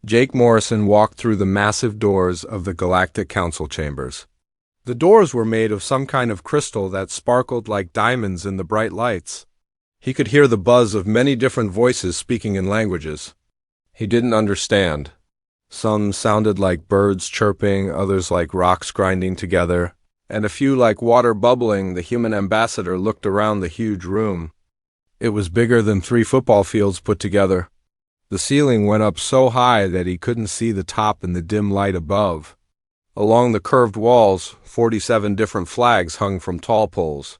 Jake Morrison walked through the massive doors of the Galactic Council chambers. The doors were made of some kind of crystal that sparkled like diamonds in the bright lights. He could hear the buzz of many different voices speaking in languages he didn't understand. Some sounded like birds chirping, others like rocks grinding together, and a few like water bubbling. The human ambassador looked around the huge room. It was bigger than 3 football fields put together. The ceiling went up so high that he couldn't see the top in the dim light above. Along the curved walls, 47 different flags hung from tall poles.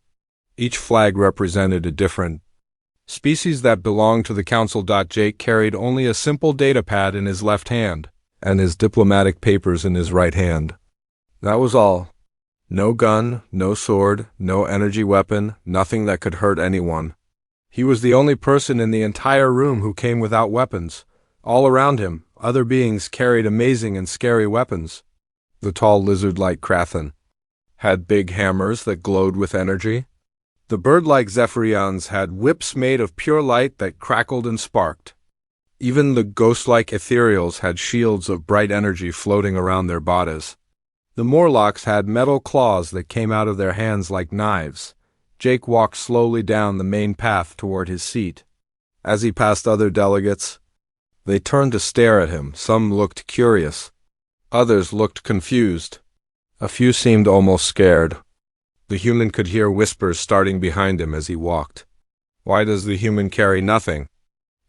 Each flag represented a different species that belonged to the council. Jake carried only a simple data pad in his left hand, and his diplomatic papers in his right hand. That was all. No gun, no sword, no energy weapon, nothing that could hurt anyone. He was the only person in the entire room who came without weapons. All around him, other beings carried amazing and scary weapons. The tall lizard-like Krathen had big hammers that glowed with energy. The bird-like Zephyrians had whips made of pure light that crackled and sparked. Even the ghost-like Ethereals had shields of bright energy floating around their bodies. The Morlocks had metal claws that came out of their hands like knives. Jake walked slowly down the main path toward his seat. As he passed other delegates, they turned to stare at him. Some looked curious. Others looked confused. A few seemed almost scared. The human could hear whispers starting behind him as he walked. "Why does the human carry nothing?"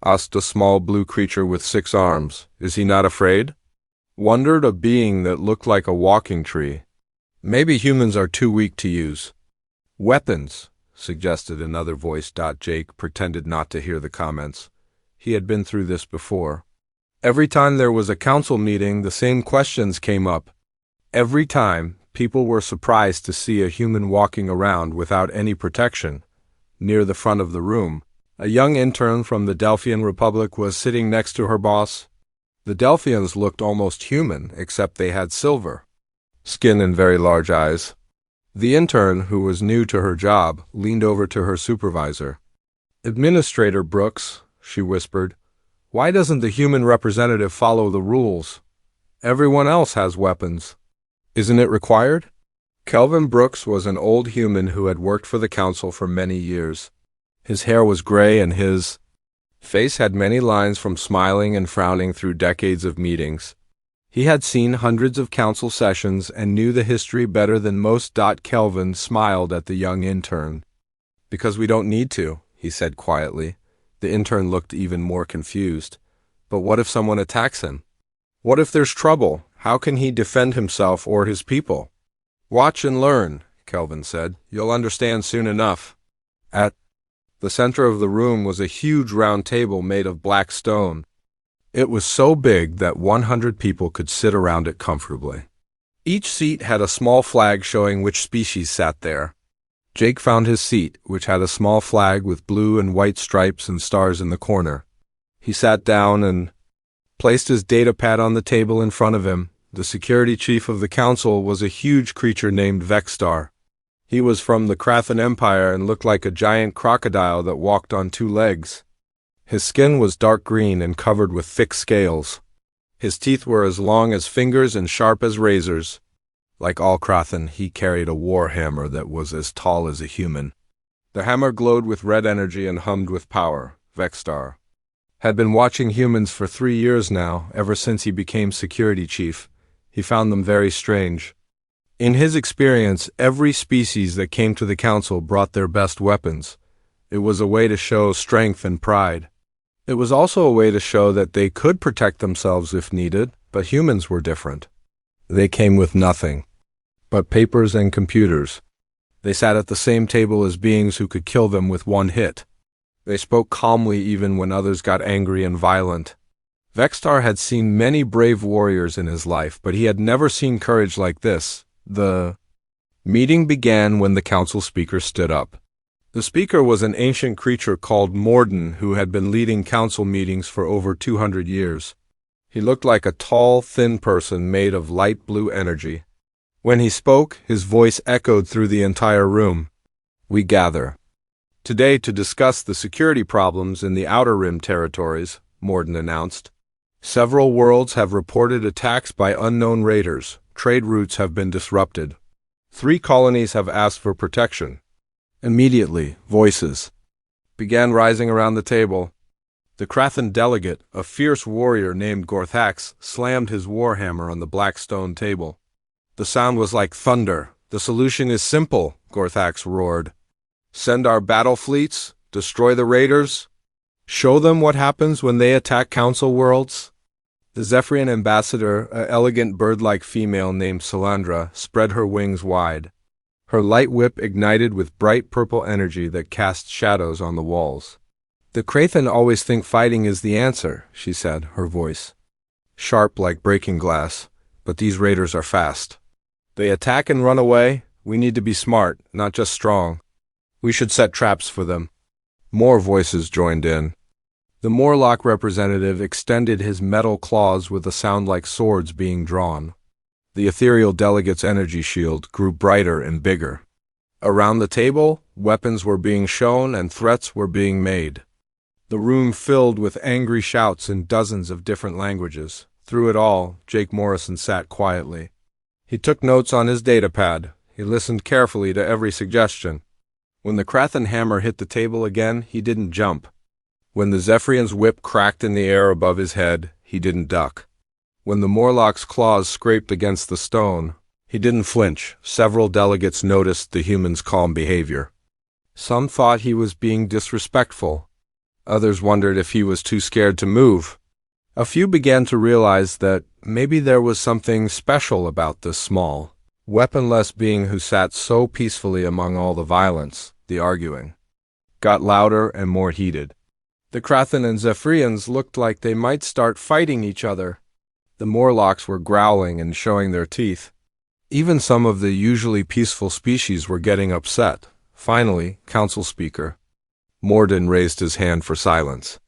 asked a small blue creature with 6 arms. "Is he not afraid?" wondered a being that looked like a walking tree. "Maybe humans are too weak to use weapons," suggested another voice. Jake pretended not to hear the comments. He had been through this before. Every time there was a council meeting, the same questions came up. Every time, people were surprised to see a human walking around without any protection. Near the front of the room, a young intern from the Delphian Republic was sitting next to her boss. The Delphians looked almost human, except they had silver skin and very large eyes. The intern, who was new to her job, leaned over to her supervisor. "Administrator Brooks," she whispered, "why doesn't the human representative follow the rules? Everyone else has weapons. Isn't it required?" Kelvin Brooks was an old human who had worked for the council for many years. His hair was gray and his face had many lines from smiling and frowning through decades of meetings. He had seen hundreds of council sessions and knew the history better than most. Kelvin smiled at the young intern. "Because we don't need to," he said quietly. The intern looked even more confused. "But what if someone attacks him? What if there's trouble? How can he defend himself or his people?" "Watch and learn," Kelvin said. "You'll understand soon enough." At the center of the room was a huge round table made of black stone. It was so big that 100 people could sit around it comfortably. Each seat had a small flag showing which species sat there. Jake found his seat, which had a small flag with blue and white stripes and stars in the corner. He sat down and placed his data pad on the table in front of him. The security chief of the council was a huge creature named Vexstar. He was from the Krathen Empire and looked like a giant crocodile that walked on 2 legs. His skin was dark green and covered with thick scales. His teeth were as long as fingers and sharp as razors. Like all Krathen, he carried a war hammer that was as tall as a human. The hammer glowed with red energy and hummed with power. Vexstar had been watching humans for 3 years now, ever since he became security chief. He found them very strange. In his experience, every species that came to the council brought their best weapons. It was a way to show strength and pride. It was also a way to show that they could protect themselves if needed, but humans were different. They came with nothing but papers and computers. They sat at the same table as beings who could kill them with 1 hit. They spoke calmly even when others got angry and violent. Vexstar had seen many brave warriors in his life, but he had never seen courage like this. The meeting began when the council speaker stood up. The speaker was an ancient creature called Morden who had been leading council meetings for over 200 years. He looked like a tall, thin person made of light blue energy. When he spoke, his voice echoed through the entire room. "We gather today to discuss the security problems in the Outer Rim territories," Morden announced. Several worlds have reported attacks by unknown raiders. Trade routes have been disrupted. 3 colonies have asked for protection. Immediately, voices began rising around the table. The Krathan delegate, a fierce warrior named Gorthax, slammed his warhammer on the black stone table. The sound was like thunder. "The solution is simple," Gorthax roared. "Send our battle fleets, destroy the raiders, show them what happens when they attack council worlds." The Zephyrian ambassador, an elegant bird-like female named Salandra, spread her wings wide. Her light whip ignited with bright purple energy that cast shadows on the walls. "The Krathan always think fighting is the answer," she said, her voice sharp like breaking glass, "but these raiders are fast. They attack and run away. We need to be smart, not just strong. We should set traps for them." More voices joined in. The Morlock representative extended his metal claws with a sound like swords being drawn. The ethereal delegate's energy shield grew brighter and bigger. Around the table, weapons were being shown and threats were being made. The room filled with angry shouts in dozens of different languages. Through it all, Jake Morrison sat quietly. He took notes on his datapad. He listened carefully to every suggestion. When the Krathan hammer hit the table again, he didn't jump. When the Zephyrian's whip cracked in the air above his head, he didn't duck. When the Morlock's claws scraped against the stone, he didn't flinch. Several delegates noticed the human's calm behavior. Some thought he was being disrespectful. Others wondered if he was too scared to move. A few began to realize that maybe there was something special about this small, weaponless being who sat so peacefully among all the violence. The arguing got louder and more heated. The Krathan and Zephyrians looked like they might start fighting each other. The Morlocks were growling and showing their teeth. Even some of the usually peaceful species were getting upset. Finally, Council Speaker Morden raised his hand for silence.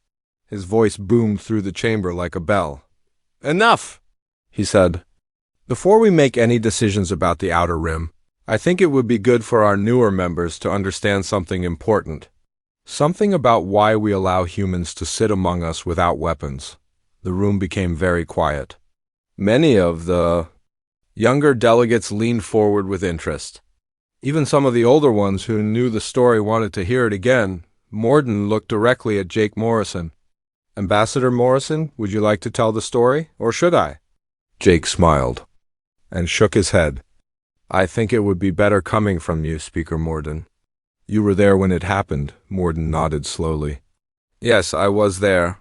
His voice boomed through the chamber like a bell. "Enough!" he said. "Before we make any decisions about the Outer Rim, I think it would be good for our newer members to understand something important. Something about why we allow humans to sit among us without weapons." The room became very quiet. Many of the younger delegates leaned forward with interest. Even some of the older ones who knew the story wanted to hear it again. Morden looked directly at Jake Morrison. "Ambassador Morrison, would you like to tell the story, or should I?" Jake smiled and shook his head. "I think it would be better coming from you, Speaker Morden." "You were there when it happened," Morden nodded slowly. "Yes, I was there.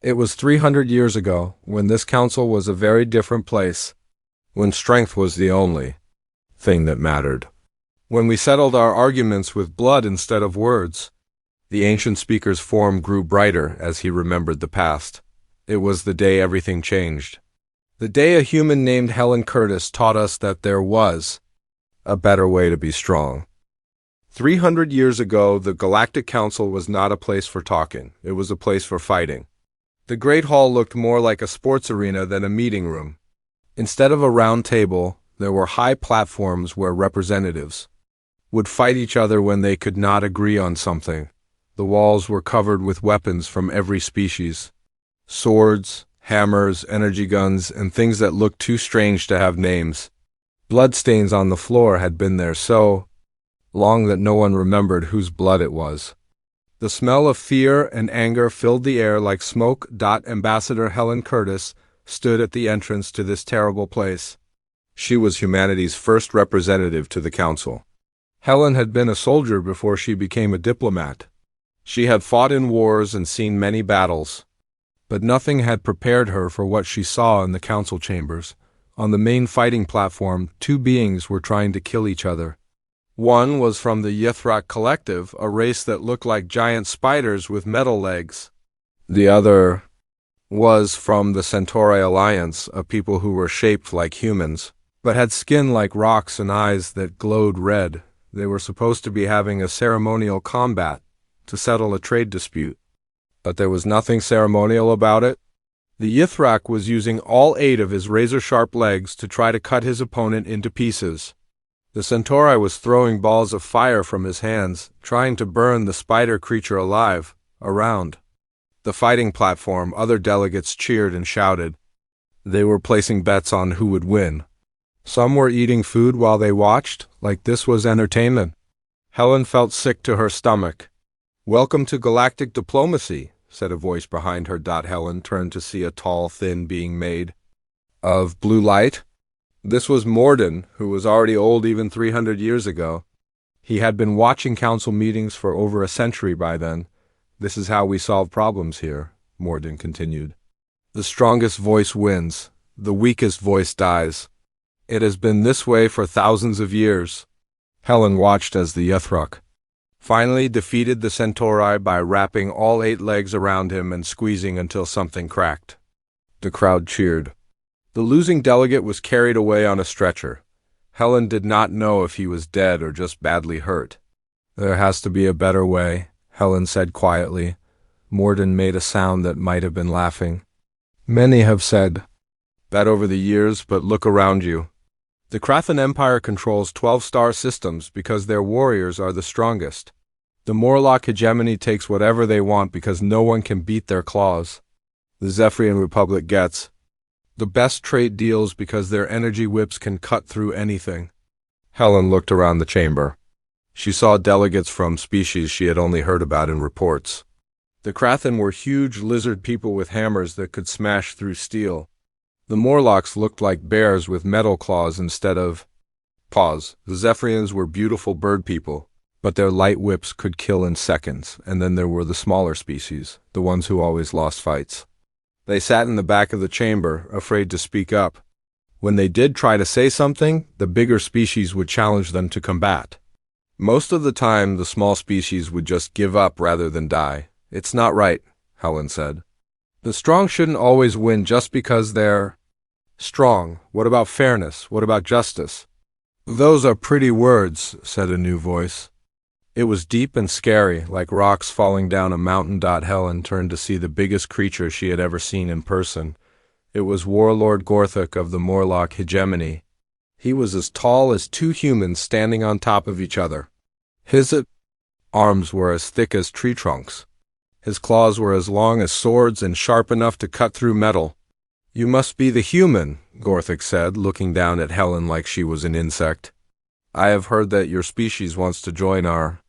It was 300 years ago, when this council was a very different place, when strength was the only thing that mattered. When we settled our arguments with blood instead of words." The ancient speaker's form grew brighter as he remembered the past. It was the day everything changed. The day a human named Helen Curtis taught us that there was a better way to be strong. 300 years ago, the Galactic Council was not a place for talking. It was a place for fighting. The Great Hall looked more like a sports arena than a meeting room. Instead of a round table, there were high platforms where representatives would fight each other when they could not agree on something. The walls were covered with weapons from every species. Swords, hammers, energy guns, and things that looked too strange to have names. Bloodstains on the floor had been there so long that no one remembered whose blood it was. The smell of fear and anger filled the air like smoke. Ambassador Helen Curtis stood at the entrance to this terrible place. She was humanity's first representative to the council. Helen had been a soldier before she became a diplomat. She had fought in wars and seen many battles, but nothing had prepared her for what she saw in the council chambers. On the main fighting platform, 2 beings were trying to kill each other. One was from the Yithrak Collective, a race that looked like giant spiders with metal legs. The other was from the Centauri Alliance, a people who were shaped like humans, but had skin like rocks and eyes that glowed red. They were supposed to be having a ceremonial combat to settle a trade dispute, but there was nothing ceremonial about it. The Yithrak was using all 8 of his razor-sharp legs to try to cut his opponent into pieces. The Centauri was throwing balls of fire from his hands, trying to burn the spider creature alive, around. The fighting platform, other delegates cheered and shouted. They were placing bets on who would win. Some were eating food while they watched, like this was entertainment. Helen felt sick to her stomach. "Welcome to galactic diplomacy," said a voice behind her. Helen turned to see a tall, thin being made of blue light. This was Morden, who was already old even 300 years ago. He had been watching council meetings for over a century by then. "This is how we solve problems here," Morden continued. "The strongest voice wins. The weakest voice dies. It has been this way for thousands of years." Helen watched as the Yethruk finally defeated the Centauri by wrapping all 8 legs around him and squeezing until something cracked. The crowd cheered. The losing delegate was carried away on a stretcher. Helen did not know if he was dead or just badly hurt. "There has to be a better way," Helen said quietly. Morden made a sound that might have been laughing. "Many have said that over the years, but look around you. The Krathan Empire controls 12-star systems because their warriors are the strongest. The Morlock hegemony takes whatever they want because no one can beat their claws. The Zephyrian Republic gets the best trade deals because their energy whips can cut through anything." Helen looked around the chamber. She saw delegates from species she had only heard about in reports. The Krathan were huge lizard people with hammers that could smash through steel. The Morlocks looked like bears with metal claws instead of paws. The Zephyrians were beautiful bird people, but their light whips could kill in seconds. And then there were the smaller species, the ones who always lost fights. They sat in the back of the chamber, afraid to speak up. When they did try to say something, the bigger species would challenge them to combat. Most of the time, the small species would just give up rather than die. "It's not right," Helen said. "The strong shouldn't always win just because they're strong. What about fairness? What about justice?" "Those are pretty words," said a new voice. It was deep and scary, like rocks falling down a mountain. Helen turned to see the biggest creature she had ever seen in person. It was Warlord Gorthuk of the Morlock hegemony. He was as tall as 2 humans standing on top of each other. His arms were as thick as tree trunks. His claws were as long as swords and sharp enough to cut through metal. "You must be the human," Gorthuk said, looking down at Helen like she was an insect. "I have heard that your species wants to join our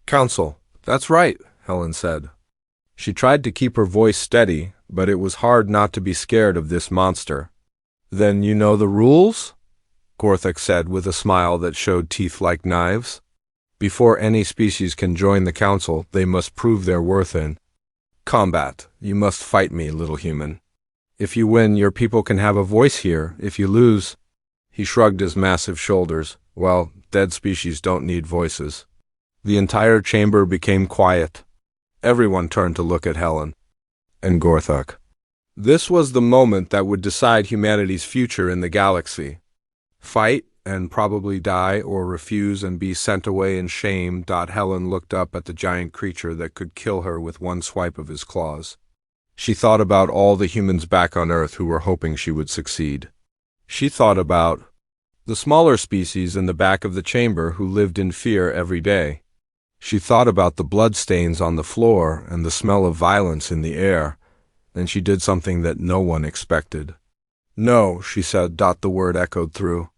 council." "That's right," Helen said. She tried to keep her voice steady, but it was hard not to be scared of this monster. "Then you know the rules?" Gorthuk said with a smile that showed teeth like knives. "Before any species can join the council, they must prove their worth in combat. You must fight me, little human. If you win, your people can have a voice here. If you lose—" He shrugged his massive shoulders. "Well, dead species don't need voices." The entire chamber became quiet. Everyone turned to look at Helen and Gorthuk. This was the moment that would decide humanity's future in the galaxy. Fight and probably die, or refuse and be sent away in shame. Helen looked up at the giant creature that could kill her with one swipe of his claws. She thought about all the humans back on Earth who were hoping she would succeed. She thought about the smaller species in the back of the chamber who lived in fear every day. She thought about the bloodstains on the floor and the smell of violence in the air. Then she did something that no one expected. "No," she said. The word echoed through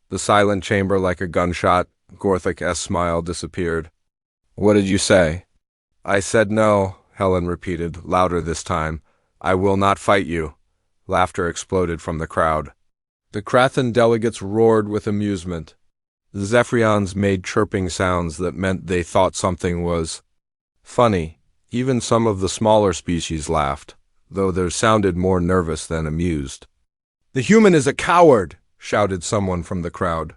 the silent chamber like a gunshot. Gorthuk's smile disappeared. "What did you say?" "I said no," Helen repeated, louder this time. "I will not fight you." Laughter exploded from the crowd. The Krathan delegates roared with amusement. The Zephyrians made chirping sounds that meant they thought something was funny. Even some of the smaller species laughed, though they sounded more nervous than amused. "The human is a coward!" shouted someone from the crowd.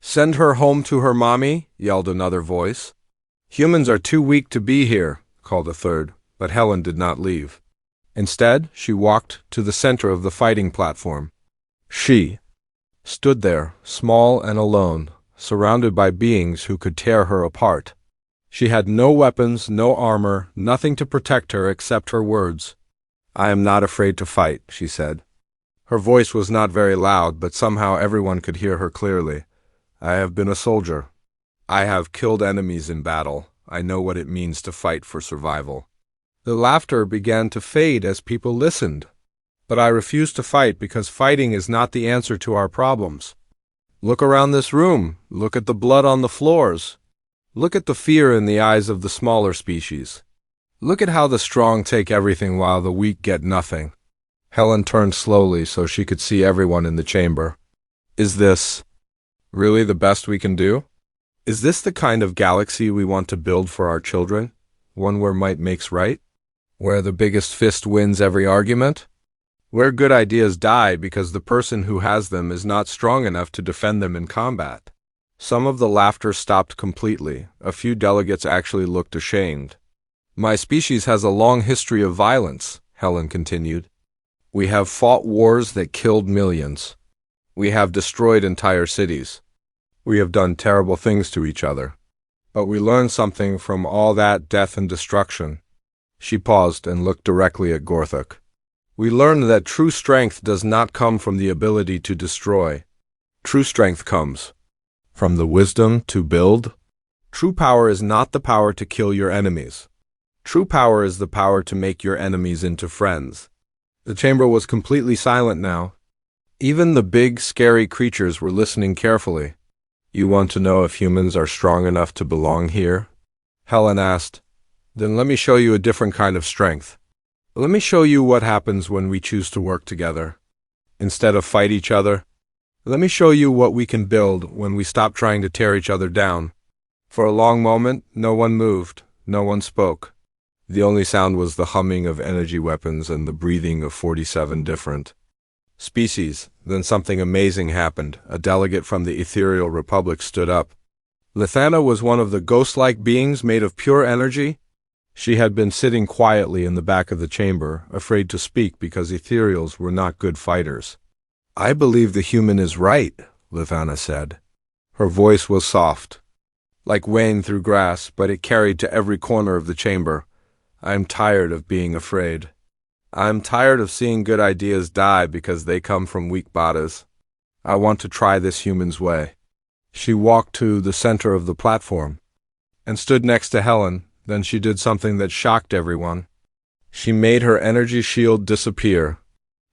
"Send her home to her mommy," yelled another voice. "Humans are too weak to be here," called a third, but Helen did not leave. Instead, she walked to the center of the fighting platform. She stood there, small and alone, surrounded by beings who could tear her apart. She had no weapons, no armor, nothing to protect her except her words. "I am not afraid to fight," she said. Her voice was not very loud, but somehow everyone could hear her clearly. "I have been a soldier. I have killed enemies in battle. I know what it means to fight for survival." The laughter began to fade as people listened. But I refuse to fight because fighting is not the answer to our problems. Look around this room. Look at the blood on the floors. Look at the fear in the eyes of the smaller species. Look at how the strong take everything while the weak get nothing. Helen turned slowly so she could see everyone in the chamber. Is this really the best we can do? Is this the kind of galaxy we want to build for our children? One where might makes right? Where the biggest fist wins every argument? Where good ideas die because the person who has them is not strong enough to defend them in combat? Some of the laughter stopped completely. A few delegates actually looked ashamed. My species has a long history of violence, Helen continued. We have fought wars that killed millions. We have destroyed entire cities. We have done terrible things to each other. But we learned something from all that death and destruction. She paused and looked directly at Gorthuk. We learned that true strength does not come from the ability to destroy. True strength comes from the wisdom to build. True power is not the power to kill your enemies. True power is the power to make your enemies into friends. The chamber was completely silent now. Even the big, scary creatures were listening carefully. You want to know if humans are strong enough to belong here? Helen asked. Then let me show you a different kind of strength. Let me show you what happens when we choose to work together, instead of fight each other. Let me show you what we can build when we stop trying to tear each other down. For a long moment, no one moved, no one spoke. The only sound was the humming of energy weapons and the breathing of 47 different species. Then something amazing happened. A delegate from the Ethereal Republic stood up. Lithana was one of the ghost-like beings made of pure energy. She had been sitting quietly in the back of the chamber, afraid to speak because ethereals were not good fighters. I believe the human is right, Lithana said. Her voice was soft, like rain through grass, but it carried to every corner of the chamber. I am tired of being afraid. I am tired of seeing good ideas die because they come from weak bodies. I want to try this human's way. She walked to the center of the platform and stood next to Helen. Then she did something that shocked everyone. She made her energy shield disappear.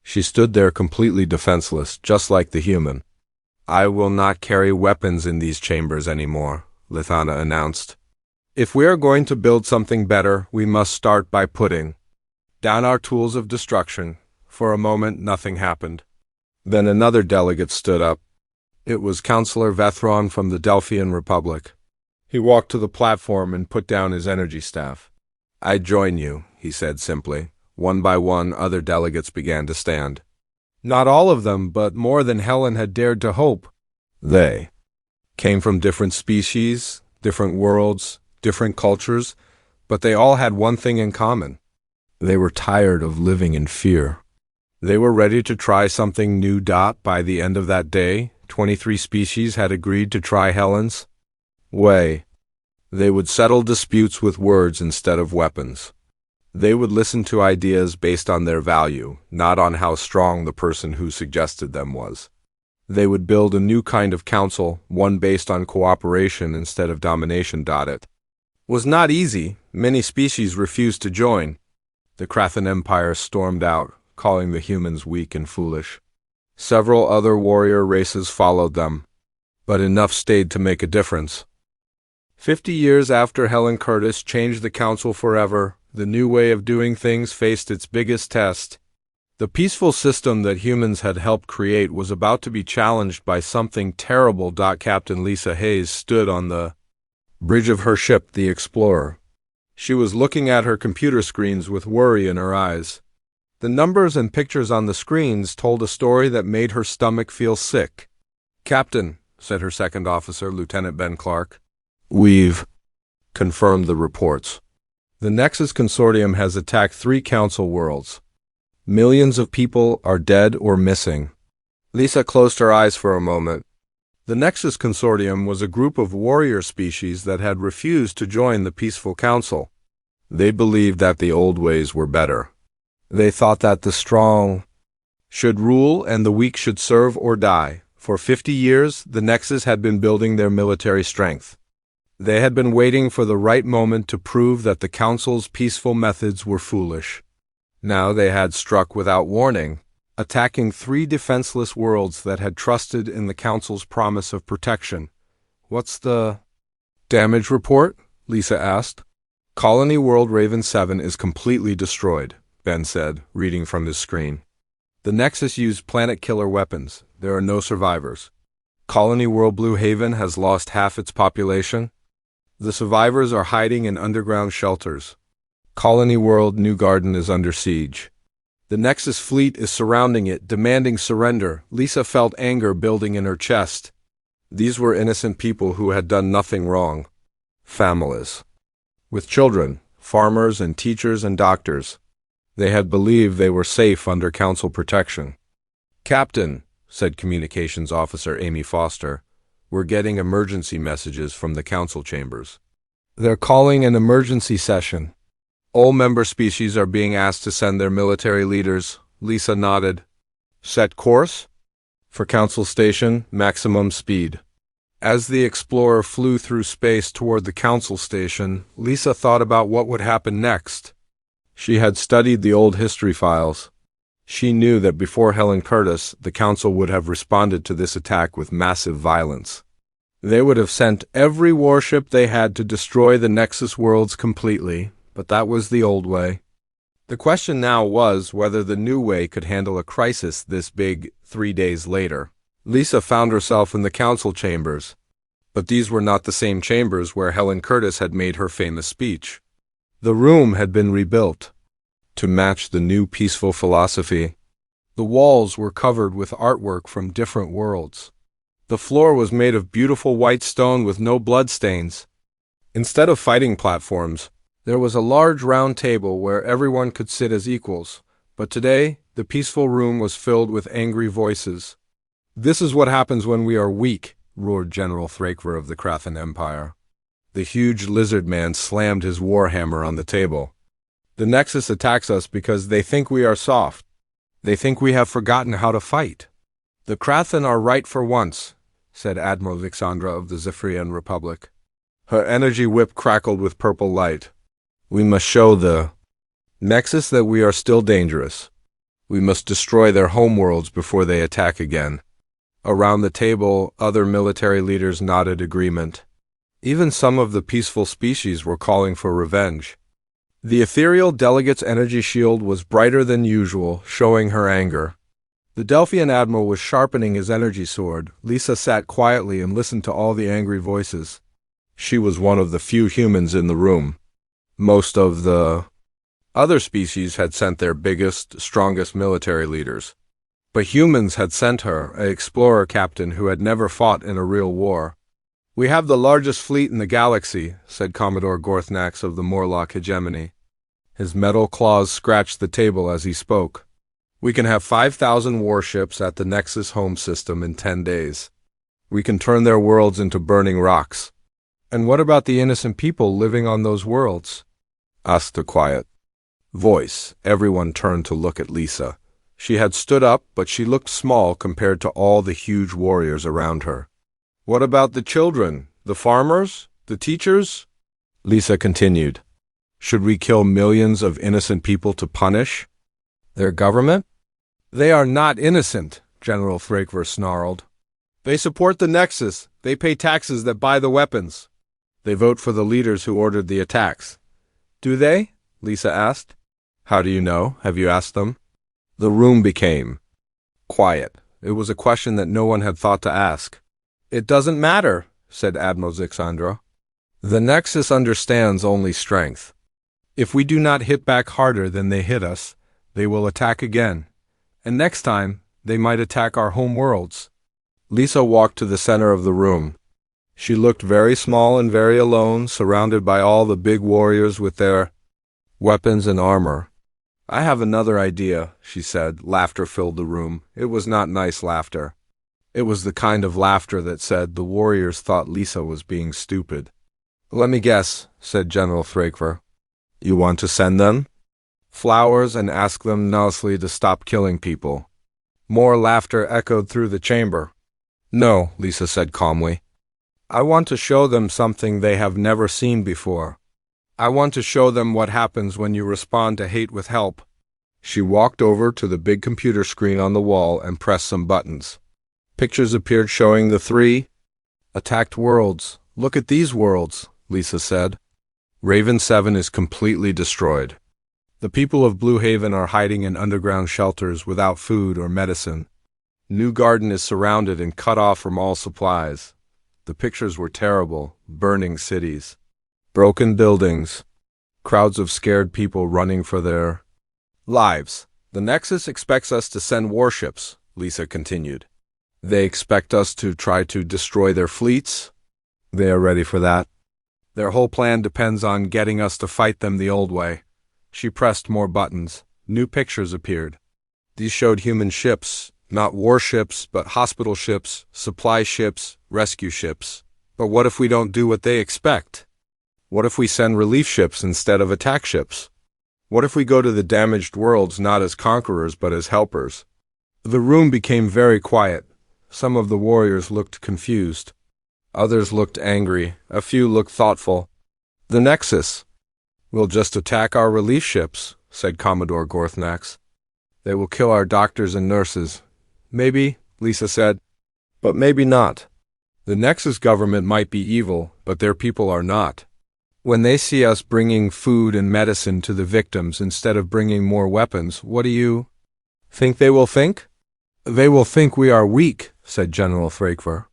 She stood there completely defenseless, just like the human. I will not carry weapons in these chambers anymore, Lithana announced. If we are going to build something better, we must start by putting down our tools of destruction. For a moment, nothing happened. Then another delegate stood up. It was Councillor Vethron from the Delphian Republic. He walked to the platform and put down his energy staff. I join you, he said simply. One by one, other delegates began to stand. Not all of them, but more than Helen had dared to hope. They came from different species, different worlds, different cultures, but they all had one thing in common. They were tired of living in fear. They were ready to try something new. By the end of that day, 23 species had agreed to try Helen's way. They would settle disputes with words instead of weapons. They would listen to ideas based on their value, not on how strong the person who suggested them was. They would build a new kind of council, one based on cooperation instead of domination. It was not easy. Many species refused to join. The Krathan Empire stormed out, calling the humans weak and foolish. Several other warrior races followed them, but enough stayed to make a difference. 50 years after Helen Curtis changed the council forever, the new way of doing things faced its biggest test. The peaceful system that humans had helped create was about to be challenged by something terrible. Captain Lisa Hayes stood on the bridge of her ship, the Explorer. She was looking at her computer screens with worry in her eyes. The numbers and pictures on the screens told a story that made her stomach feel sick. Captain, said her second officer, Lieutenant Ben Clark. We've confirmed the reports. The Nexus Consortium has attacked 3 council worlds. Millions of people are dead or missing. Lisa closed her eyes for a moment. The Nexus Consortium was a group of warrior species that had refused to join the peaceful council. They believed that the old ways were better. They thought that the strong should rule and the weak should serve or die. For 50 years, the Nexus had been building their military strength. They had been waiting for the right moment to prove that the Council's peaceful methods were foolish. Now they had struck without warning, attacking 3 defenseless worlds that had trusted in the Council's promise of protection. "What's the damage report?" Lisa asked. "Colony World Raven 7 is completely destroyed," Ben said, reading from his screen. "The Nexus used planet-killer weapons. There are no survivors. Colony World Blue Haven has lost half its population. The survivors are hiding in underground shelters. Colony World New Garden is under siege. The Nexus fleet is surrounding it, demanding surrender." Lisa felt anger building in her chest. These were innocent people who had done nothing wrong. Families. With children, farmers and teachers and doctors. They had believed they were safe under Council protection. "Captain," said Communications Officer Amy Foster, "we're getting emergency messages from the Council chambers. They're calling an emergency session. All member species are being asked to send their military leaders." Lisa nodded. "Set course?" "For Council Station, maximum speed." As the Explorer flew through space toward the Council Station, Lisa thought about what would happen next. She had studied the old history files. She knew that before Helen Curtis, the Council would have responded to this attack with massive violence. They would have sent every warship they had to destroy the Nexus worlds completely, but that was the old way. The question now was whether the new way could handle a crisis this big 3 days later. Lisa found herself in the Council chambers, but these were not the same chambers where Helen Curtis had made her famous speech. The room had been rebuilt to match the new peaceful philosophy. The walls were covered with artwork from different worlds. The floor was made of beautiful white stone with no bloodstains. Instead of fighting platforms, there was a large round table where everyone could sit as equals, but today the peaceful room was filled with angry voices. "This is what happens when we are weak," roared General Thrakver of the Krathan Empire. The huge lizard man slammed his warhammer on the table. "The Nexus attacks us because they think we are soft. They think we have forgotten how to fight." "The Krathan are right for once," said Admiral Vixandra of the Zephyrian Republic. Her energy whip crackled with purple light. "We must show the Nexus that we are still dangerous. We must destroy their homeworlds before they attack again." Around the table, other military leaders nodded agreement. Even some of the peaceful species were calling for revenge. The ethereal delegate's energy shield was brighter than usual, showing her anger. The Delphian admiral was sharpening his energy sword. Lisa sat quietly and listened to all the angry voices. She was one of the few humans in the room. Most of the other species had sent their biggest, strongest military leaders. But humans had sent her, an explorer captain who had never fought in a real war. "We have the largest fleet in the galaxy," said Commodore Gorthnax of the Morlock hegemony. His metal claws scratched the table as he spoke. "We can have 5,000 warships at the Nexus home system in 10 days. We can turn their worlds into burning rocks." "And what about the innocent people living on those worlds?" asked a quiet voice. Everyone turned to look at Lisa. She had stood up, but she looked small compared to all the huge warriors around her. "What about the children, the farmers, the teachers?" Lisa continued. "Should we kill millions of innocent people to punish their government?" "They are not innocent," General Thrakver snarled. "They support the Nexus. They pay taxes that buy the weapons. They vote for the leaders who ordered the attacks." "Do they?" Lisa asked. "How do you know? Have you asked them?" The room became quiet. It was a question that no one had thought to ask. "It doesn't matter," said Admiral Zixandra. "The Nexus understands only strength. If we do not hit back harder than they hit us, they will attack again. And next time, they might attack our home worlds." Lisa walked to the center of the room. She looked very small and very alone, surrounded by all the big warriors with their weapons and armor. "I have another idea," she said. Laughter filled the room. It was not nice laughter. It was the kind of laughter that said the warriors thought Lisa was being stupid. "Let me guess," said General Thrakver. "You want to send them flowers and ask them nicely to stop killing people." More laughter echoed through the chamber. "No," Lisa said calmly. I want to show them something they have never seen before. I want to show them what happens when you respond to hate with help." She walked over to the big computer screen on the wall and pressed some buttons. Pictures appeared showing the 3 attacked worlds. "Look at these worlds," Lisa said. "Raven 7 is completely destroyed. The people of Blue Haven are hiding in underground shelters without food or medicine. New Garden is surrounded and cut off from all supplies." The pictures were terrible: burning cities, broken buildings, crowds of scared people running for their lives. "The Nexus expects us to send warships," Lisa continued. "They expect us to try to destroy their fleets. They are ready for that. Their whole plan depends on getting us to fight them the old way." She pressed more buttons. New pictures appeared. These showed human ships, not warships, but hospital ships, supply ships, rescue ships. But what if we don't do what they expect? What if we send relief ships instead of attack ships? What if we go to the damaged worlds not as conquerors but as helpers? The room became very quiet. Some of the warriors looked confused. Others looked angry. A few looked thoughtful. "The Nexus will just attack our relief ships," said Commodore Gorthnax. "They will kill our doctors and nurses." "Maybe," Lisa said, "but maybe not. The Nexus government might be evil, but their people are not. When they see us bringing food and medicine to the victims instead of bringing more weapons, what do you think they will think?" "They will think we are weak," said General Frakver.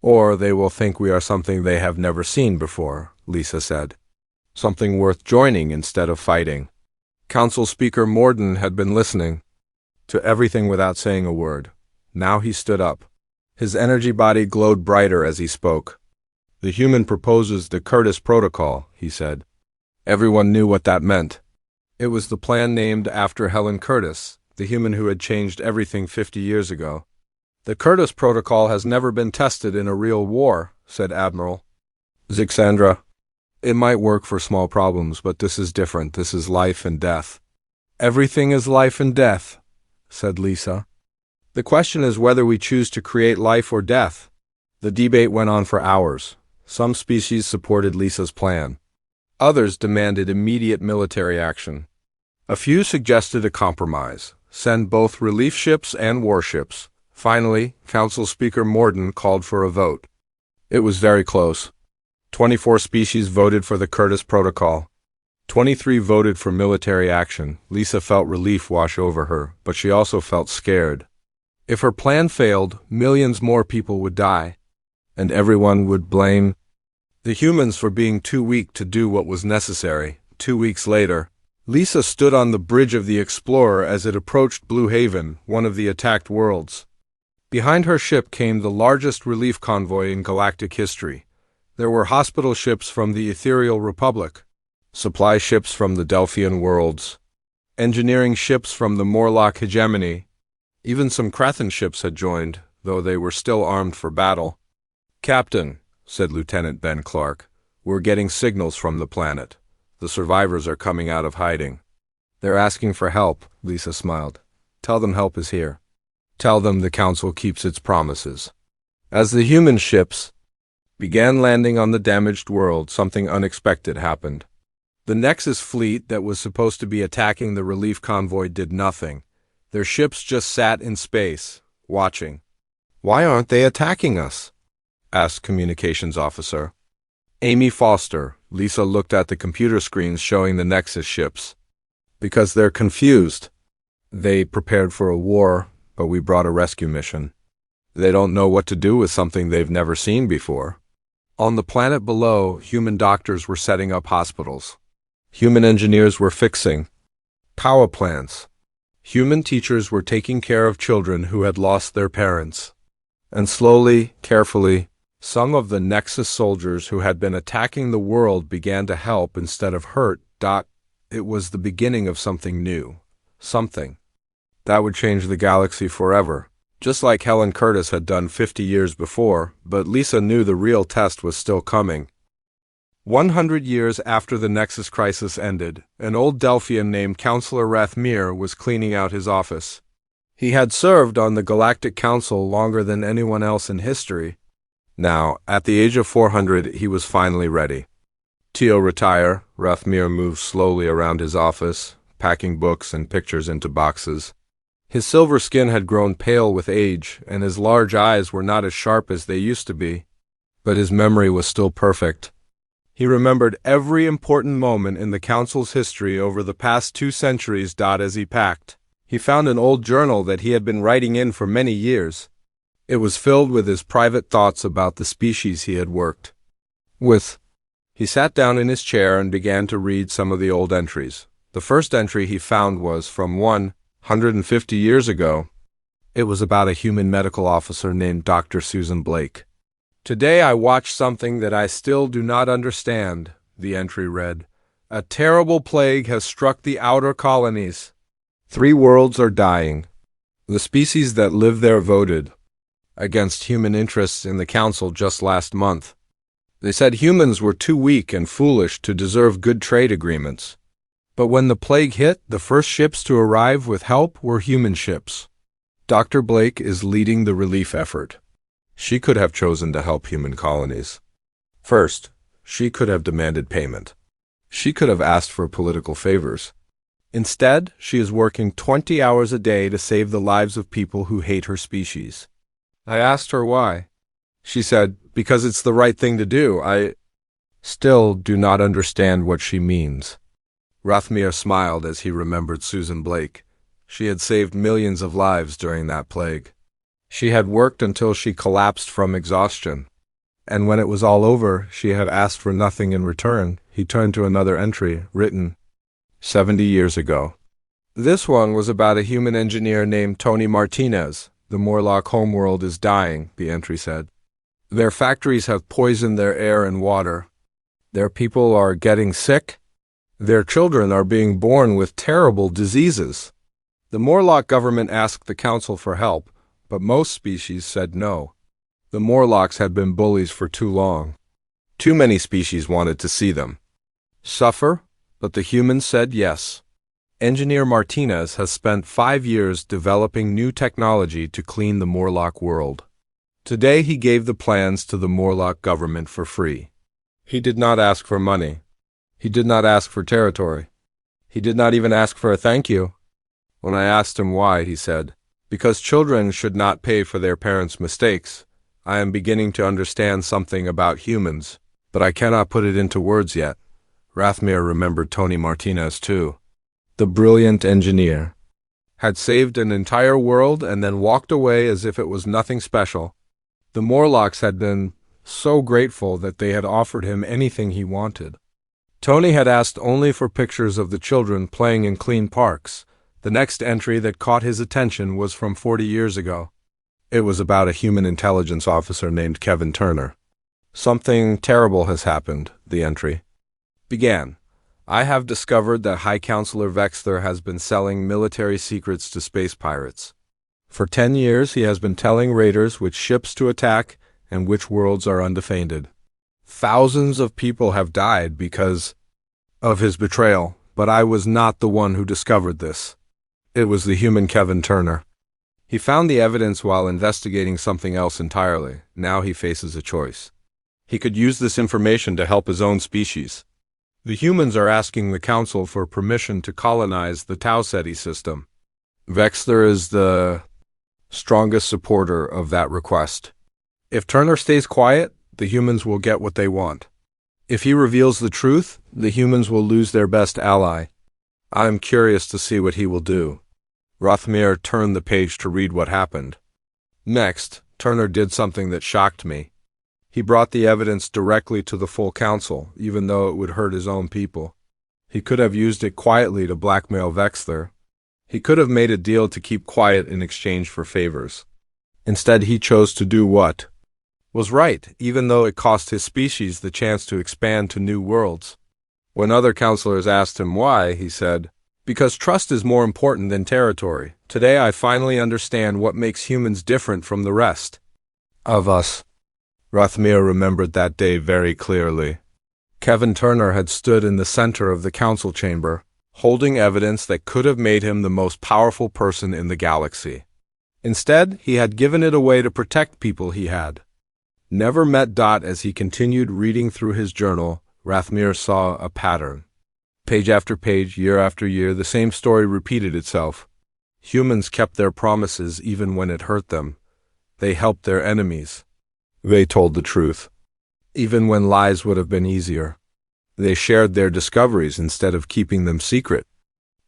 "Or they will think we are something they have never seen before," Lisa said. "Something worth joining instead of fighting." Council Speaker Morden had been listening to everything without saying a word. Now he stood up. His energy body glowed brighter as he spoke. "The human proposes the Curtis Protocol," he said. Everyone knew what that meant. It was the plan named after Helen Curtis, the human who had changed everything 50 years ago. "The Curtis Protocol has never been tested in a real war," said Admiral Zixandra. "It might work for small problems, but this is different. This is life and death." "Everything is life and death," said Lisa. "The question is whether we choose to create life or death." The debate went on for hours. Some species supported Lisa's plan. Others demanded immediate military action. A few suggested a compromise: send both relief ships and warships. Finally, Council Speaker Morden called for a vote. It was very close. 24 species voted for the Curtis Protocol. 23 voted for military action. Lisa felt relief wash over her, but she also felt scared. If her plan failed, millions more people would die, and everyone would blame the humans for being too weak to do what was necessary. 2 weeks later, Lisa stood on the bridge of the Explorer as it approached Blue Haven, one of the attacked worlds. Behind her ship came the largest relief convoy in galactic history. There were hospital ships from the Ethereal Republic, supply ships from the Delphian worlds, engineering ships from the Morlock hegemony. Even some Krathan ships had joined, though they were still armed for battle. "Captain," said Lieutenant Ben Clark, "we're getting signals from the planet. The survivors are coming out of hiding." "They're asking for help," Lisa smiled. "Tell them help is here. Tell them the Council keeps its promises." As the human ships began landing on the damaged world, something unexpected happened. The Nexus fleet that was supposed to be attacking the relief convoy did nothing. Their ships just sat in space, watching. "Why aren't they attacking us?" asked Communications Officer Amy Foster. Lisa looked at the computer screens showing the Nexus ships. "Because they're confused. They prepared for a war, but we brought a rescue mission. They don't know what to do with something they've never seen before." On the planet below, human doctors were setting up hospitals. Human engineers were fixing power plants. Human teachers were taking care of children who had lost their parents. And slowly, carefully, some of the Nexus soldiers who had been attacking the world began to help instead of hurt. It was the beginning of something new. Something that would change the galaxy forever. Just like Helen Curtis had done 50 years before, but Lisa knew the real test was still coming. 100 years after the Nexus crisis ended, an old Delphian named Counselor Rathmir was cleaning out his office. He had served on the Galactic Council longer than anyone else in history. Now, at the age of 400, he was finally ready. Tio retire, Rathmir moved slowly around his office, packing books and pictures into boxes. His silver skin had grown pale with age, and his large eyes were not as sharp as they used to be. But his memory was still perfect. He remembered every important moment in the Council's history over the past 2 centuries. As he packed, he found an old journal that he had been writing in for many years. It was filled with his private thoughts about the species he had worked with. He sat down in his chair and began to read some of the old entries. The first entry he found was from 150 years ago. It was about a human medical officer named Dr. Susan Blake. "Today I watched something that I still do not understand," the entry read. "A terrible plague has struck the outer colonies. 3 worlds are dying. The species that live there voted against human interests in the Council just last month. They said humans were too weak and foolish to deserve good trade agreements. But when the plague hit, the first ships to arrive with help were human ships. Dr. Blake is leading the relief effort. She could have chosen to help human colonies. First, she could have demanded payment. She could have asked for political favors. Instead, she is working 20 hours a day to save the lives of people who hate her species. I asked her why. She said, because it's the right thing to do. I still do not understand what she means." Rathmir smiled as he remembered Susan Blake. She had saved millions of lives during that plague. She had worked until she collapsed from exhaustion. And when it was all over, she had asked for nothing in return. He turned to another entry, written 70 years ago. This one was about a human engineer named Tony Martinez. "The Morlock homeworld is dying," the entry said. "Their factories have poisoned their air and water. Their people are getting sick. Their children are being born with terrible diseases." The Morlock government asked the Council for help, but most species said no. The Morlocks had been bullies for too long. Too many species wanted to see them suffer, but the humans said yes. Engineer Martinez has spent 5 years developing new technology to clean the Morlock world. Today he gave the plans to the Morlock government for free. He did not ask for money. He did not ask for territory. He did not even ask for a thank you. When I asked him why, he said, "Because children should not pay for their parents' mistakes. I am beginning to understand something about humans, but I cannot put it into words yet." Rathmir remembered Tony Martinez too. The brilliant engineer had saved an entire world and then walked away as if it was nothing special. The Morlocks had been so grateful that they had offered him anything he wanted. Tony had asked only for pictures of the children playing in clean parks. The next entry that caught his attention was from 40 years ago. It was about a human intelligence officer named Kevin Turner. "Something terrible has happened," the entry began. "I have discovered that High Counselor Vexler has been selling military secrets to space pirates. For 10 years he has been telling raiders which ships to attack and which worlds are undefended. Thousands of people have died because of his betrayal, but I was not the one who discovered this. It was the human Kevin Turner. He found the evidence while investigating something else entirely. Now he faces a choice. He could use this information to help his own species. The humans are asking the Council for permission to colonize the Tau Ceti system. Vexler is the strongest supporter of that request. If Turner stays quiet, the humans will get what they want. If he reveals the truth, the humans will lose their best ally. I am curious to see what he will do." Rathmir turned the page to read what happened. Next, Turner did something that shocked me. He brought the evidence directly to the full Council, even though it would hurt his own people. He could have used it quietly to blackmail Vexler. He could have made a deal to keep quiet in exchange for favors. Instead, he chose to do what was right, even though it cost his species the chance to expand to new worlds. When other counselors asked him why, he said, "Because trust is more important than territory. Today I finally understand what makes humans different from the rest of us." Rathmir remembered that day very clearly. Kevin Turner had stood in the center of the council chamber, holding evidence that could have made him the most powerful person in the galaxy. Instead, he had given it away to protect people he had Never met. As he continued reading through his journal, Rathmir saw a pattern. Page after page, year after year, the same story repeated itself. Humans kept their promises even when it hurt them. They helped their enemies. They told the truth, even when lies would have been easier. They shared their discoveries instead of keeping them secret.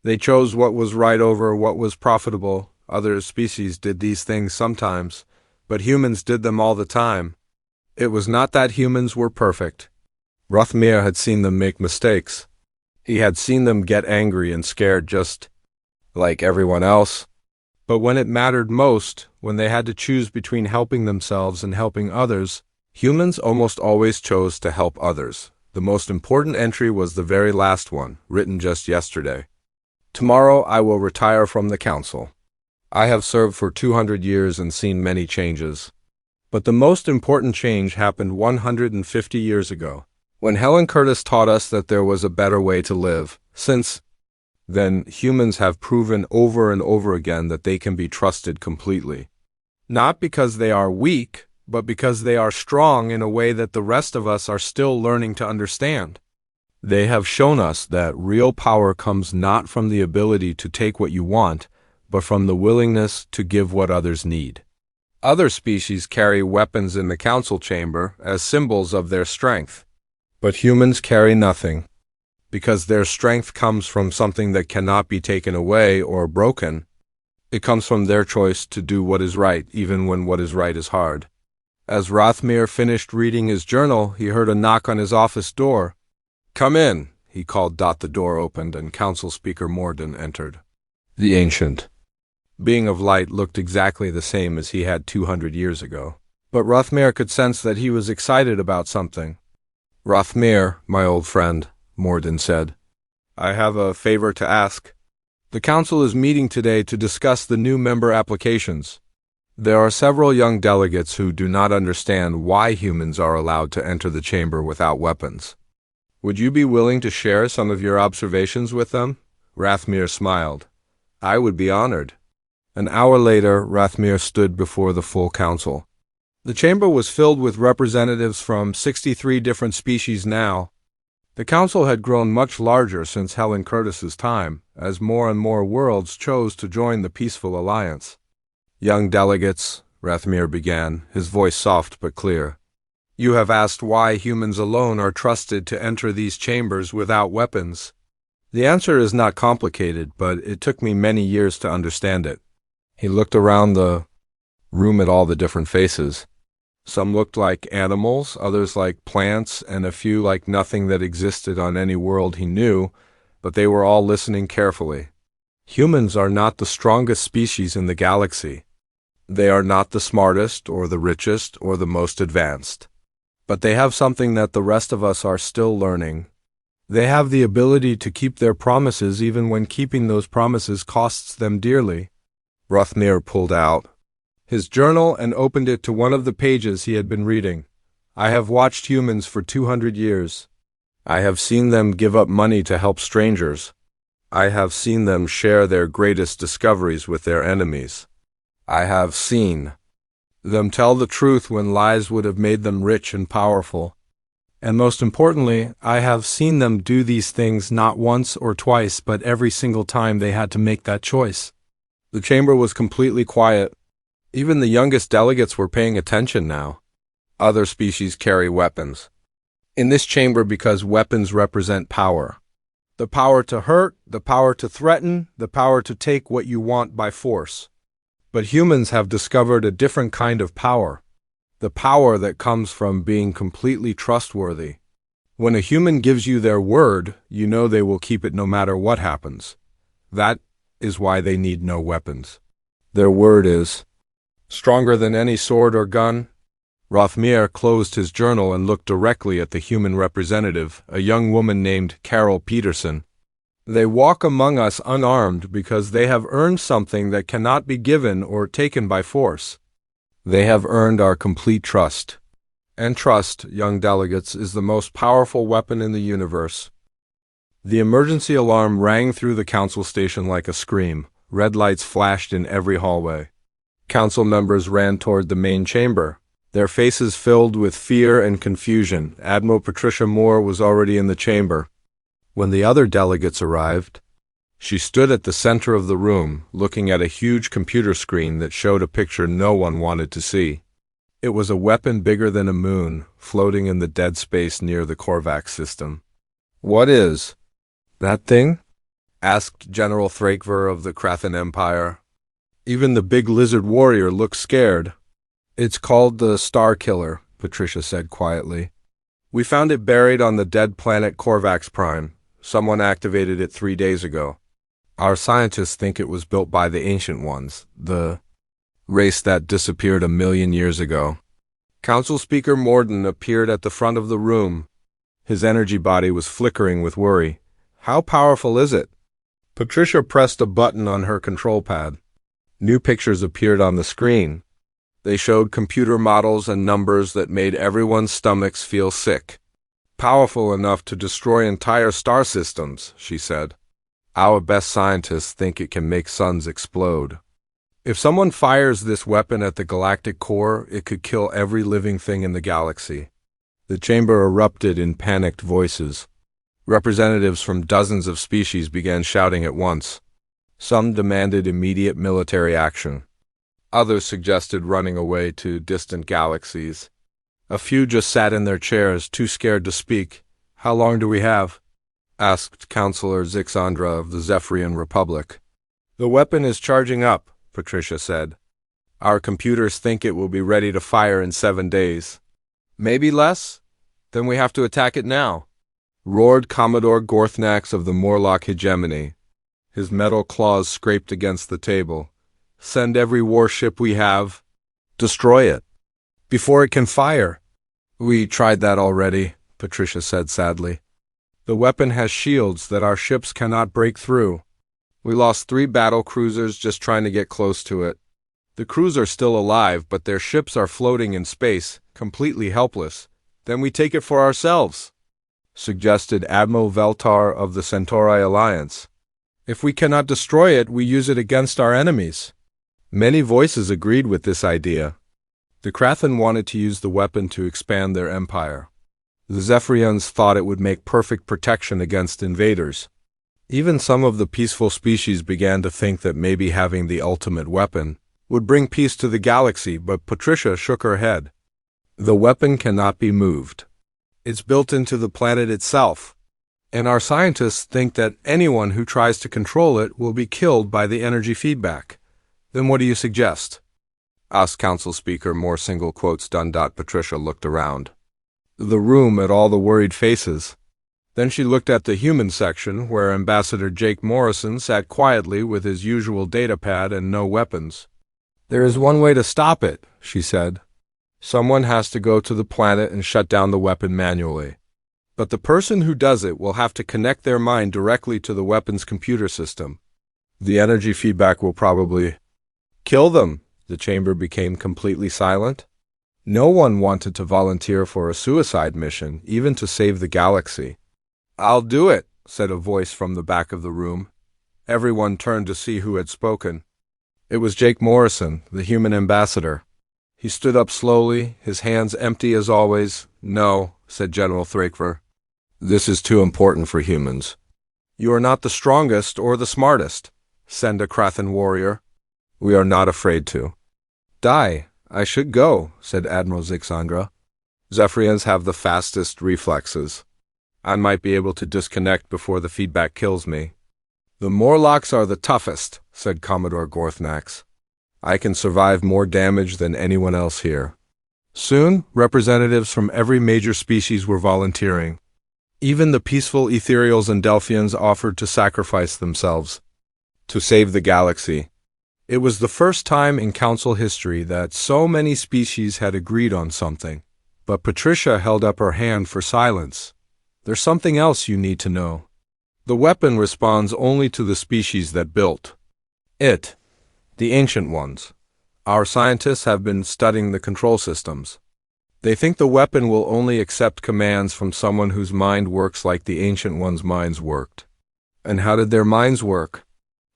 They chose what was right over what was profitable. Other species did these things sometimes, but humans did them all the time. It was not that humans were perfect. Rathmir had seen them make mistakes. He had seen them get angry and scared just like everyone else. But when it mattered most, when they had to choose between helping themselves and helping others, humans almost always chose to help others. The most important entry was the very last one, written just yesterday. Tomorrow I will retire from the council. I have served for 200 years and seen many changes. But the most important change happened 150 years ago, when Helen Curtis taught us that there was a better way to live. Since then, humans have proven over and over again that they can be trusted completely. Not because they are weak, but because they are strong in a way that the rest of us are still learning to understand. They have shown us that real power comes not from the ability to take what you want, but from the willingness to give what others need. Other species carry weapons in the council chamber as symbols of their strength. But humans carry nothing, because their strength comes from something that cannot be taken away or broken. It comes from their choice to do what is right, even when what is right is hard. As Rathmir finished reading his journal, he heard a knock on his office door. "Come in," he called. The door opened, and Council Speaker Morden entered. The ancient being of light looked exactly the same as he had 200 years ago. But Rathmir could sense that he was excited about something. "Rathmir, my old friend," Morden said, "I have a favor to ask. The council is meeting today to discuss the new member applications. There are several young delegates who do not understand why humans are allowed to enter the chamber without weapons. Would you be willing to share some of your observations with them?" Rathmir smiled. "I would be honored." An hour later, Rathmir stood before the full council. The chamber was filled with representatives from 63 different species now. The council had grown much larger since Helen Curtis's time, as more and more worlds chose to join the peaceful alliance. "Young delegates," Rathmir began, his voice soft but clear, "you have asked why humans alone are trusted to enter these chambers without weapons. The answer is not complicated, but it took me many years to understand it." He looked around the room at all the different faces. Some looked like animals, others like plants, and a few like nothing that existed on any world he knew, but they were all listening carefully. Humans are not the strongest species in the galaxy. They are not the smartest, or the richest, or the most advanced. But they have something that the rest of us are still learning. They have the ability to keep their promises even when keeping those promises costs them dearly. Rathmir pulled out his journal and opened it to one of the pages he had been reading. "I have watched humans for 200 years. I have seen them give up money to help strangers. I have seen them share their greatest discoveries with their enemies. I have seen them tell the truth when lies would have made them rich and powerful. And most importantly, I have seen them do these things not once or twice, but every single time they had to make that choice." The chamber was completely quiet. Even the youngest delegates were paying attention now. Other species carry weapons in this chamber because weapons represent power. The power to hurt, the power to threaten, the power to take what you want by force. But humans have discovered a different kind of power. The power that comes from being completely trustworthy. When a human gives you their word, you know they will keep it no matter what happens. That is why they need no weapons. Their word is stronger than any sword or gun. Rathmir closed his journal and looked directly at the human representative, a young woman named Carol Peterson. "They walk among us unarmed because they have earned something that cannot be given or taken by force. They have earned our complete trust. And trust, young delegates, is the most powerful weapon in the universe." The emergency alarm rang through the council station like a scream. Red lights flashed in every hallway. Council members ran toward the main chamber. Their faces filled with fear and confusion. Admiral Patricia Moore was already in the chamber. When the other delegates arrived, she stood at the center of the room, looking at a huge computer screen that showed a picture no one wanted to see. It was a weapon bigger than a moon, floating in the dead space near the Korvax system. "What is that thing?" asked General Thrakver of the Krathan Empire. Even the big lizard warrior looked scared. "It's called the Star Killer," Patricia said quietly. "We found it buried on the dead planet Korvax Prime. Someone activated it 3 days ago. Our scientists think it was built by the Ancient Ones, the race that disappeared 1,000,000 years ago." Council Speaker Morden appeared at the front of the room. His energy body was flickering with worry. "How powerful is it?" Patricia pressed a button on her control pad. New pictures appeared on the screen. They showed computer models and numbers that made everyone's stomachs feel sick. "Powerful enough to destroy entire star systems," she said. "Our best scientists think it can make suns explode. If someone fires this weapon at the galactic core, it could kill every living thing in the galaxy." The chamber erupted in panicked voices. Representatives from dozens of species began shouting at once. Some demanded immediate military action. Others suggested running away to distant galaxies. A few just sat in their chairs, too scared to speak. "How long do we have?" asked Councillor Zixandra of the Zephyrian Republic. "The weapon is charging up," Patricia said. "Our computers think it will be ready to fire in 7 days. Maybe less? Then we have to attack it now," roared Commodore Gorthnax of the Morlock hegemony. His metal claws scraped against the table. "Send every warship we have. Destroy it before it can fire." "We tried that already," Patricia said sadly. "The weapon has shields that our ships cannot break through. We lost 3 battle cruisers just trying to get close to it. The crews are still alive, but their ships are floating in space, completely helpless. Then we take it for ourselves," suggested Admiral Veltar of the Centauri Alliance. "If we cannot destroy it, we use it against our enemies." Many voices agreed with this idea. The Krathan wanted to use the weapon to expand their empire. The Zephyrians thought it would make perfect protection against invaders. Even some of the peaceful species began to think that maybe having the ultimate weapon would bring peace to the galaxy, but Patricia shook her head. "The weapon cannot be moved. It's built into the planet itself, and our scientists think that anyone who tries to control it will be killed by the energy feedback." "Then what do you suggest?" asked Council Speaker More single quotes done. Patricia looked around the room at all the worried faces. Then she looked at the human section, where Ambassador Jake Morrison sat quietly with his usual datapad and no weapons. "There is one way to stop it," she said. "Someone has to go to the planet and shut down the weapon manually. But the person who does it will have to connect their mind directly to the weapon's computer system. The energy feedback will probably kill them." The chamber became completely silent. No one wanted to volunteer for a suicide mission, even to save the galaxy. "I'll do it," said a voice from the back of the room. Everyone turned to see who had spoken. It was Jake Morrison, the human ambassador. He stood up slowly, his hands empty as always. "No," said General Thrakver. "This is too important for humans. You are not the strongest or the smartest. Send a Krathan warrior. We are not afraid to." "Die. I should go," said Admiral Zixandra. "Zephyrians have the fastest reflexes. I might be able to disconnect before the feedback kills me." "The Morlocks are the toughest," said Commodore Gorthnax. "I can survive more damage than anyone else here." Soon, representatives from every major species were volunteering. Even the peaceful Ethereals and Delphians offered to sacrifice themselves to save the galaxy. It was the first time in Council history that so many species had agreed on something. But Patricia held up her hand for silence. "There's something else you need to know. The weapon responds only to the species that built it, the Ancient Ones. Our scientists have been studying the control systems. They think the weapon will only accept commands from someone whose mind works like the Ancient Ones' minds worked." "And how did their minds work?"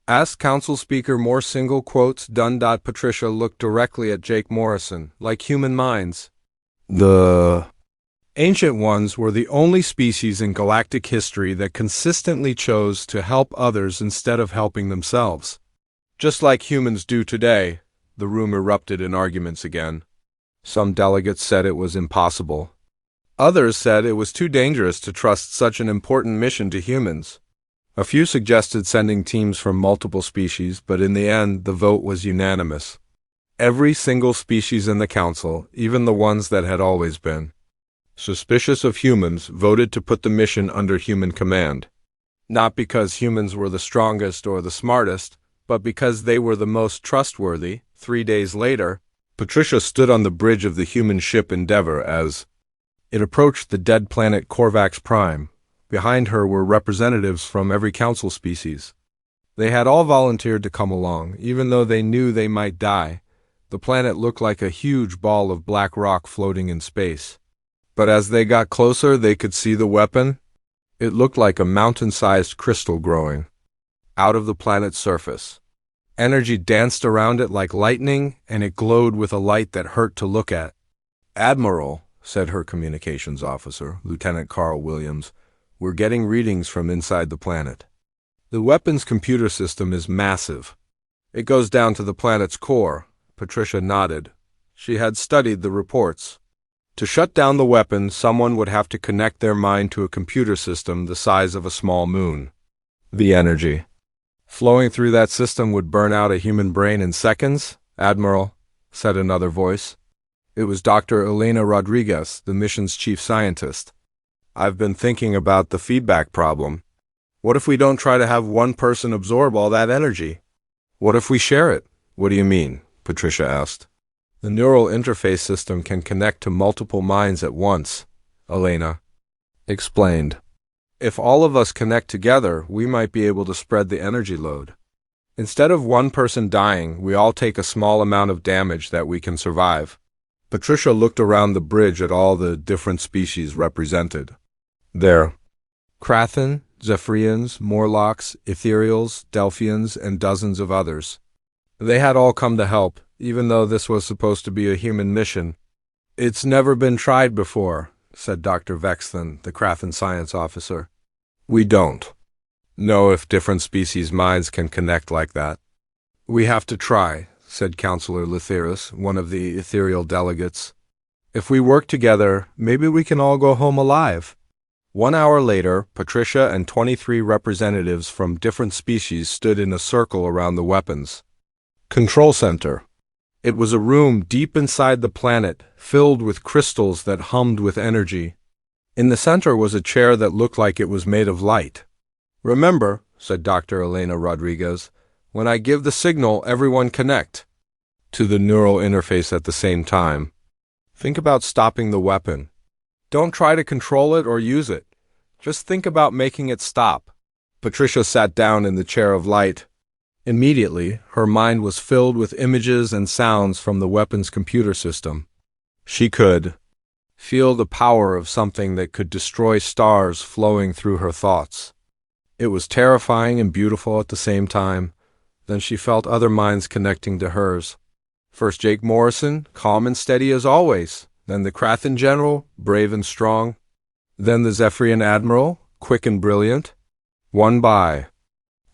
asked Council Speaker More single quotes done. Patricia looked directly at Jake Morrison, like human minds. The Ancient Ones were the only species in galactic history that consistently chose to help others instead of helping themselves. Just like humans do today, the room erupted in arguments again. Some delegates said it was impossible. Others said it was too dangerous to trust such an important mission to humans. A few suggested sending teams from multiple species, but in the end, the vote was unanimous. Every single species in the council, even the ones that had always been suspicious of humans, voted to put the mission under human command. Not because humans were the strongest or the smartest, but because they were the most trustworthy. 3 days later, Patricia stood on the bridge of the human ship Endeavour as it approached the dead planet Corvax Prime. Behind her were representatives from every council species. They had all volunteered to come along, even though they knew they might die. The planet looked like a huge ball of black rock floating in space. But as they got closer, they could see the weapon. It looked like a mountain-sized crystal growing out of the planet's surface. Energy danced around it like lightning, and it glowed with a light that hurt to look at. "Admiral," said her communications officer, Lieutenant Carl Williams, "we're getting readings from inside the planet. The weapon's computer system is massive. It goes down to the planet's core." Patricia nodded. She had studied the reports. To shut down the weapon, someone would have to connect their mind to a computer system the size of a small moon. The energy flowing through that system would burn out a human brain in seconds, Admiral, said another voice. It was Dr. Elena Rodriguez, the mission's chief scientist. "I've been thinking about the feedback problem. What if we don't try to have one person absorb all that energy? What if we share it?" "What do you mean?" Patricia asked. "The neural interface system can connect to multiple minds at once," Elena explained. "If all of us connect together, we might be able to spread the energy load. Instead of one person dying, we all take a small amount of damage that we can survive." Patricia looked around the bridge at all the different species represented. There, Krathen, Zephyrians, Morlocks, Ethereals, Delphians, and dozens of others. They had all come to help, even though this was supposed to be a human mission. "It's never been tried before," said Dr. Vexthan, the Krathen science officer. "We don't know if different species' minds can connect like that." "We have to try," said Counselor Letheris, one of the ethereal delegates. "If we work together, maybe we can all go home alive." 1 hour later, Patricia and 23 representatives from different species stood in a circle around the weapons control center. It was a room deep inside the planet, filled with crystals that hummed with energy. In the center was a chair that looked like it was made of light. "Remember," said Dr. Elena Rodriguez, "when I give the signal, everyone connect to the neural interface at the same time. Think about stopping the weapon. Don't try to control it or use it. Just think about making it stop." Patricia sat down in the chair of light. Immediately, her mind was filled with images and sounds from the weapon's computer system. She could feel the power of something that could destroy stars flowing through her thoughts. It was terrifying and beautiful at the same time. Then she felt other minds connecting to hers. First Jake Morrison, calm and steady as always. Then the Krathen general, brave and strong. Then the Zephyrian admiral, quick and brilliant. One by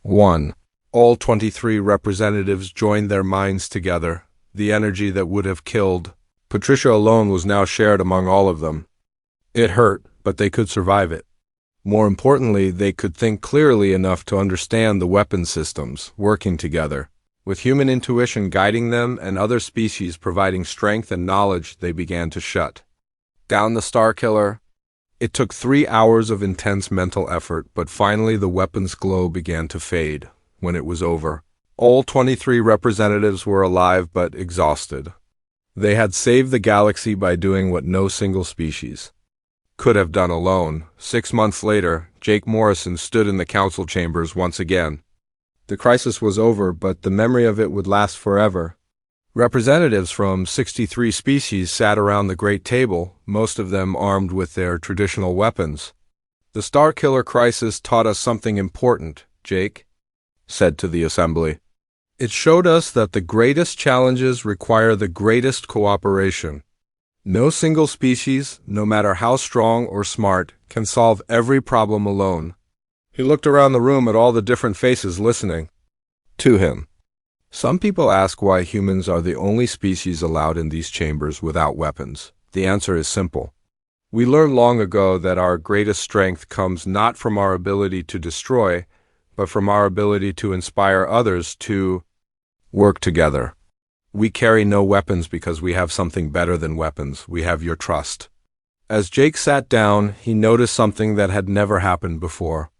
one, all 23 representatives joined their minds together. The energy that would have killed Patricia alone was now shared among all of them. It hurt, but they could survive it. More importantly, they could think clearly enough to understand the weapon systems working together. With human intuition guiding them and other species providing strength and knowledge, they began to shut down the Starkiller. It took 3 hours of intense mental effort, but finally the weapon's glow began to fade. When it was over, all 23 representatives were alive but exhausted. They had saved the galaxy by doing what no single species could have done alone. 6 months later, Jake Morrison stood in the council chambers once again. The crisis was over, but the memory of it would last forever. Representatives from 63 species sat around the great table, most of them armed with their traditional weapons. "The Starkiller crisis taught us something important, Jake," said to the assembly. It showed us that the greatest challenges require the greatest cooperation. No single species, no matter how strong or smart, can solve every problem alone. He looked around the room at all the different faces listening to him. Some people ask why humans are the only species allowed in these chambers without weapons. The answer is simple. We learned long ago that our greatest strength comes not from our ability to destroy, but from our ability to inspire others to work together. We carry no weapons because we have something better than weapons. We have your trust. As Jake sat down, he noticed something that had never happened before.